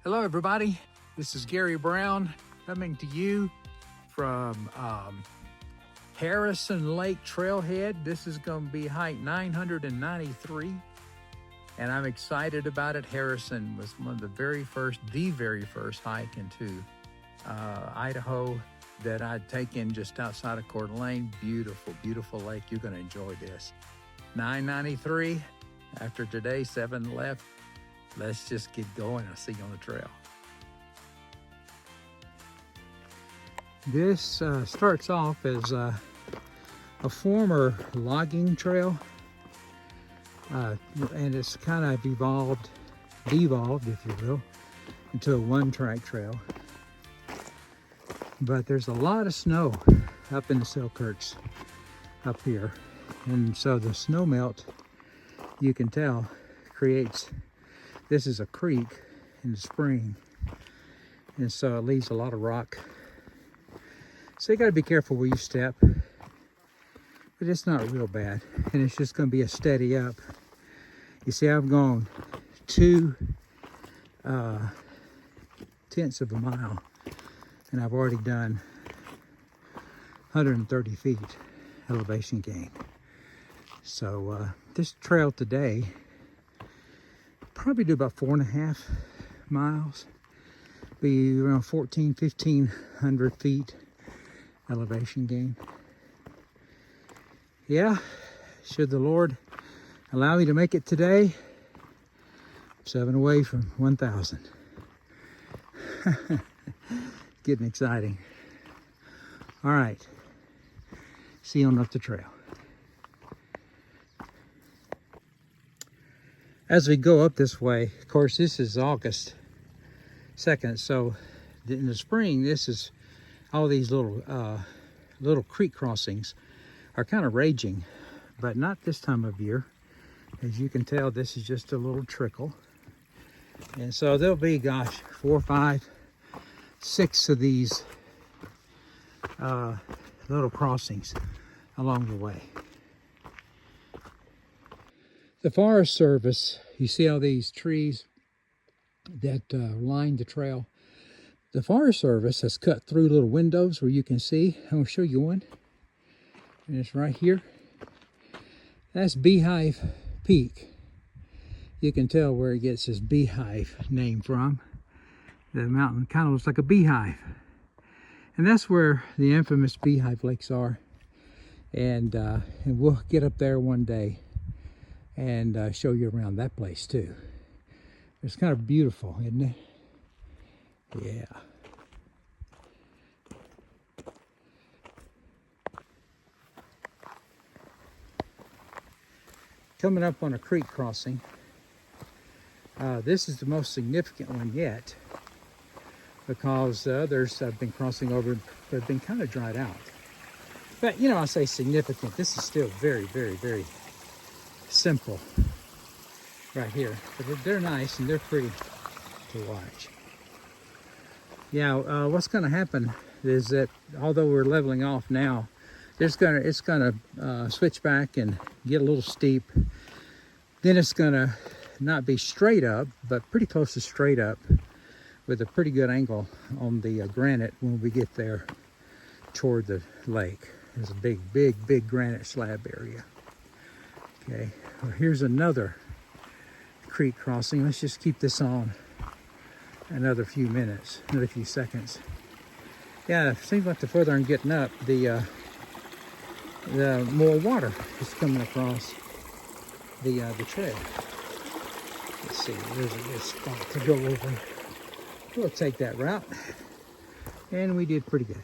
Hello everybody, this is Gary Brown coming to you from Harrison Lake Trailhead. This is going to be hike 993 and I'm excited about it. Harrison was one of the very first hike into Idaho that I'd taken just outside of Coeur d'Alene. Beautiful, beautiful lake. You're going to enjoy this. 993, after today, 7 left. Let's just get going. I'll see you on the trail. This starts off as a former logging trail, and it's kind of devolved, if you will, into a one-track trail. But there's a lot of snow up in the Selkirks up here, and so the snow melt, you can tell, creates. This is a creek in the spring, and so it leaves a lot of rock. So you got to be careful where you step, but it's not real bad, and it's just going to be a steady up. You see, I've gone 2/10 of a mile, and I've already done 130 feet elevation gain. So this trail today, probably do about 4.5 miles, be around 1,500 feet elevation gain. Yeah, should the Lord allow me to make it today, 7 away from 1,000. Getting exciting. All right, see you on up the trail. As we go up this way, of course, this is August 2nd, so in the spring, this is all these little creek crossings are kind of raging, but not this time of year. As you can tell, this is just a little trickle. And so there'll be, gosh, 4, 5, 6 of these little crossings along the way. The Forest Service, you see all these trees that line the trail. The Forest Service has cut through little windows where you can see. I'm going to show you one. And it's right here. That's Beehive Peak. You can tell where it gets his beehive name from. The mountain kind of looks like a beehive. And that's where the infamous Beehive Lakes are. And we'll get up there one day and show you around that place too. It's kind of beautiful, isn't it? Yeah. Coming up on a creek crossing. This is the most significant one yet, because the others I've been crossing over have been kind of dried out. But you know, I say significant. This is still very, very, very simple right here, but they're nice and they're pretty to watch. Yeah, what's going to happen is that although we're leveling off now, it's gonna switch back and get a little steep. Then it's gonna not be straight up, but pretty close to straight up, with a pretty good angle on the granite when we get there toward the lake. There's a big, big, big granite slab area. Okay, well, here's another creek crossing. Let's just keep this on another few minutes, another few seconds. Yeah, it seems like the further I'm getting up, the more water is coming across the trail. Let's see, there's a spot to go over. We'll take that route, and we did pretty good.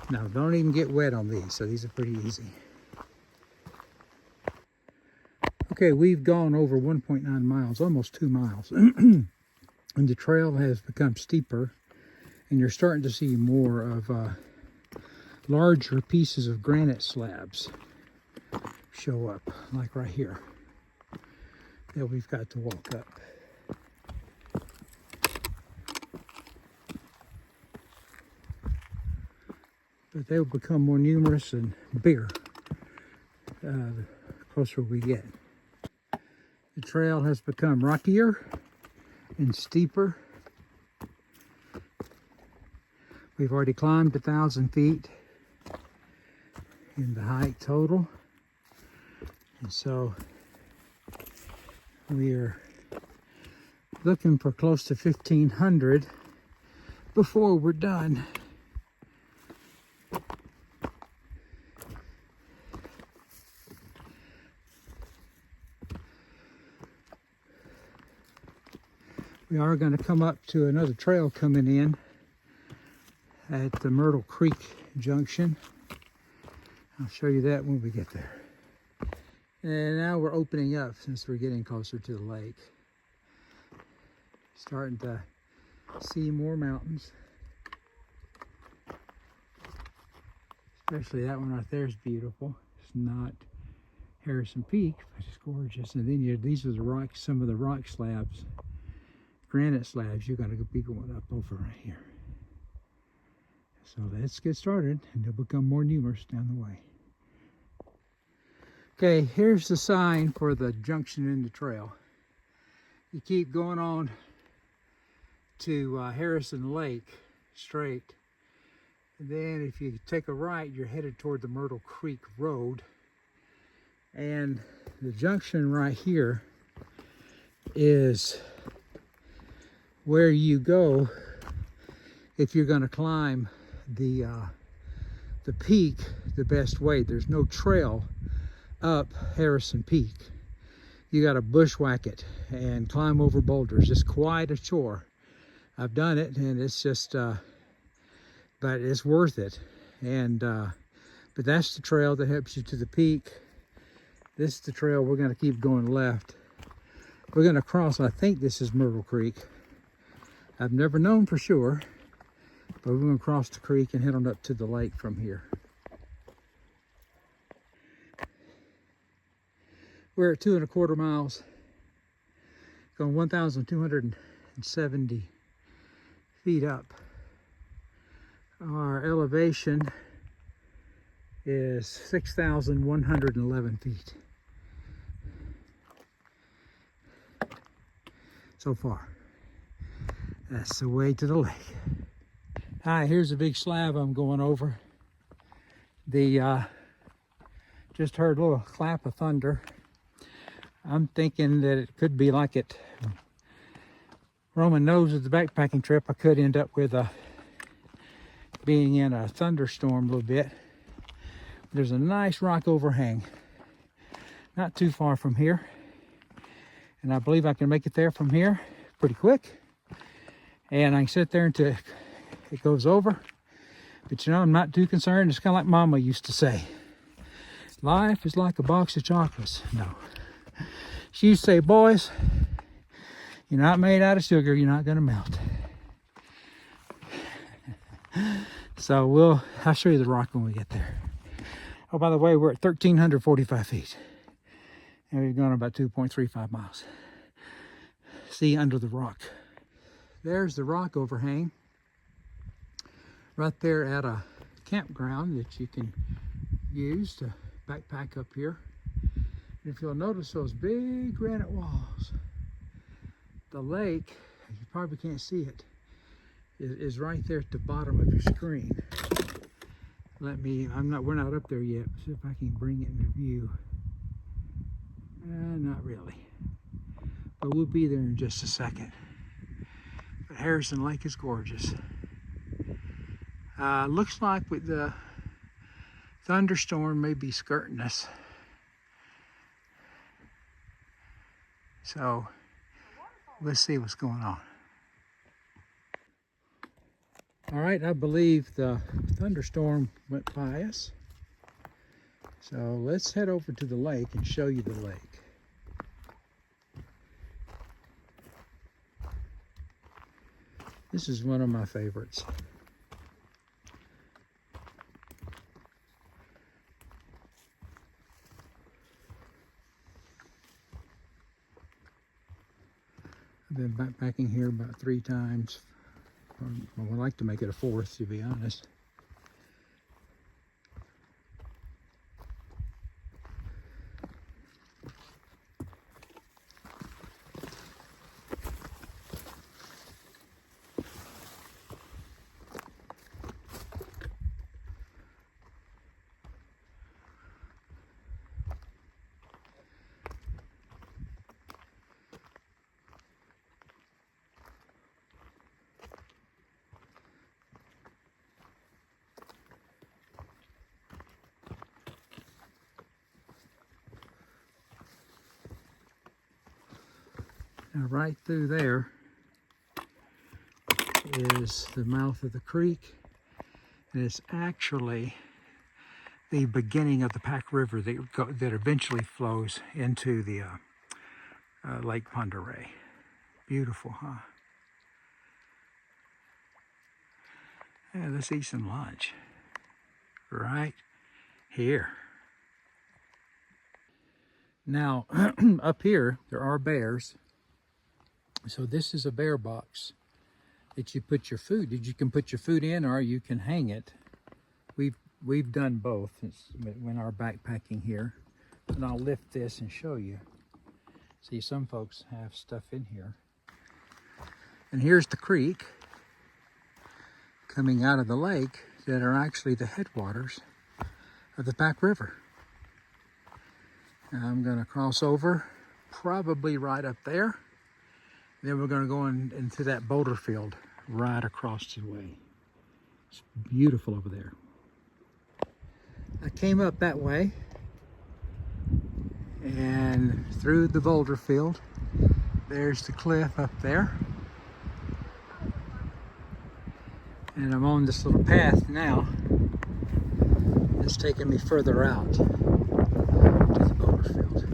Now, don't even get wet on these, so these are pretty easy. Okay, we've gone over 1.9 miles, almost 2 miles. And the trail has become steeper, and you're starting to see more of larger pieces of granite slabs show up, like right here, that we've got to walk up. But they will become more numerous and bigger the closer we get. The trail has become rockier and steeper. We've already climbed 1,000 feet in the height total. And so we are looking for close to 1,500 before we're done. We are going to come up to another trail coming in at the Myrtle Creek Junction. I'll show you that when we get there. And now we're opening up since we're getting closer to the lake. Starting to see more mountains. Especially that one right there is beautiful. It's not Harrison Peak, but it's gorgeous. And then these are the rocks, some of the rock slabs, granite slabs you're going to be going up over right here. So let's get started, and they'll become more numerous down the way. Okay, here's the sign for the junction in the trail. You keep going on to Harrison Lake straight. And then if you take a right, you're headed toward the Myrtle Creek Road. And the junction right here is where you go if you're going to climb the peak the best way. There's no trail up Harrison Peak. You got to bushwhack it and climb over boulders. It's quite a chore. I've done it, and it's just but it's worth it. And but that's the trail that helps you to the peak. This is the trail we're going to keep going left. We're going to cross, I think this is Myrtle Creek. I've never known for sure, but we're going to cross the creek and head on up to the lake from here. We're at 2¼ miles, going 1,270 feet up. Our elevation is 6,111 feet so far. That's the way to the lake. Hi, here's a big slab I'm going over. Just heard a little clap of thunder. I'm thinking that it could be like it. Roman knows with the backpacking trip, I could end up with being in a thunderstorm a little bit. There's a nice rock overhang, not too far from here. And I believe I can make it there from here pretty quick. And I can sit there until it goes over. But you know, I'm not too concerned. It's kind of like Mama used to say. Life is like a box of chocolates. No. She used to say, boys, you're not made out of sugar. You're not going to melt. So I'll show you the rock when we get there. Oh, by the way, we're at 1,345 feet. And we've gone about 2.35 miles. See under the rock. There's the rock overhang. Right there at a campground that you can use to backpack up here. And if you'll notice those big granite walls, the lake, you probably can't see it, is right there at the bottom of your screen. We're not up there yet. See if I can bring it into view. Not really. But we'll be there in just a second. But Harrison Lake is gorgeous. Looks like with the thunderstorm may be skirting us. So let's see what's going on. All right, I believe the thunderstorm went by us. So let's head over to the lake and show you the lake. This is one of my favorites. I've been backpacking here about 3 times. I would like to make it a 4th, to be honest. Now right through there is the mouth of the creek. And it's actually the beginning of the Pack River that eventually flows into the Lake Pend Oreille. Beautiful, huh? Yeah, let's eat some lunch right here. Now, up here, there are bears. So this is a bear box that you put your food. You can put your food in, or you can hang it. We've done both when our backpacking here. And I'll lift this and show you. See, some folks have stuff in here. And here's the creek coming out of the lake that are actually the headwaters of the Pack River. Now I'm going to cross over, probably right up there. Then we're going to go into that boulder field right across the way. It's beautiful over there. I came up that way and through the boulder field. There's the cliff up there. And I'm on this little path now. It's taking me further out to the boulder field.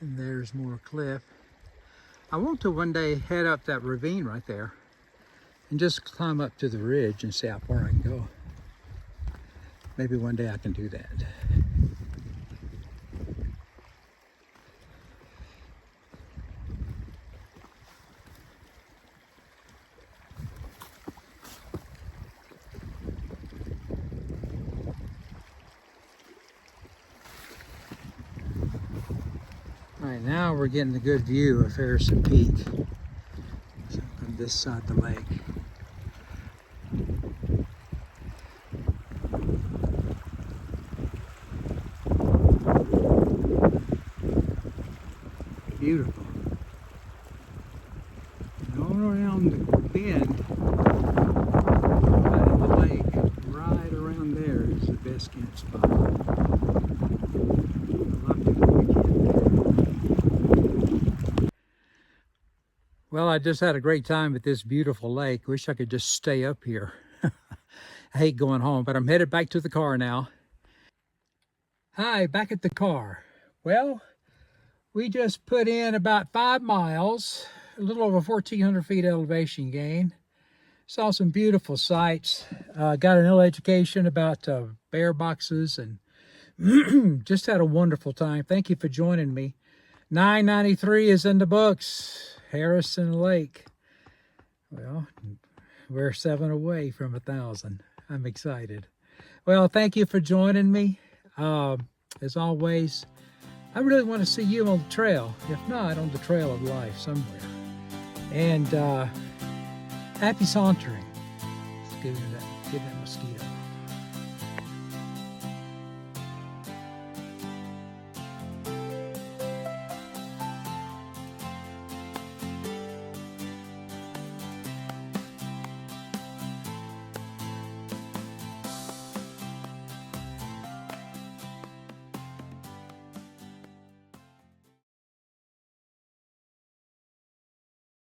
And there's more cliff. I want to one day head up that ravine right there and just climb up to the ridge and see how far I can go. Maybe one day I can do that. All right, now we're getting a good view of Harrison Peak on this side of the lake. Beautiful. And all around the bend right in the lake, right around there is the best camp spot. Well, I just had a great time at this beautiful lake. Wish I could just stay up here. I hate going home, but I'm headed back to the car now. Hi, back at the car. Well, we just put in about 5 miles, a little over 1,400 feet elevation gain. Saw some beautiful sights. Got an little education about bear boxes and just had a wonderful time. Thank you for joining me. 993 is in the books. Harrison Lake. Well, we're 7 away from 1,000. I'm excited. Well, thank you for joining me. As always, I really want to see you on the trail, if not on the trail of life somewhere. And happy sauntering. Let's give that mosquito.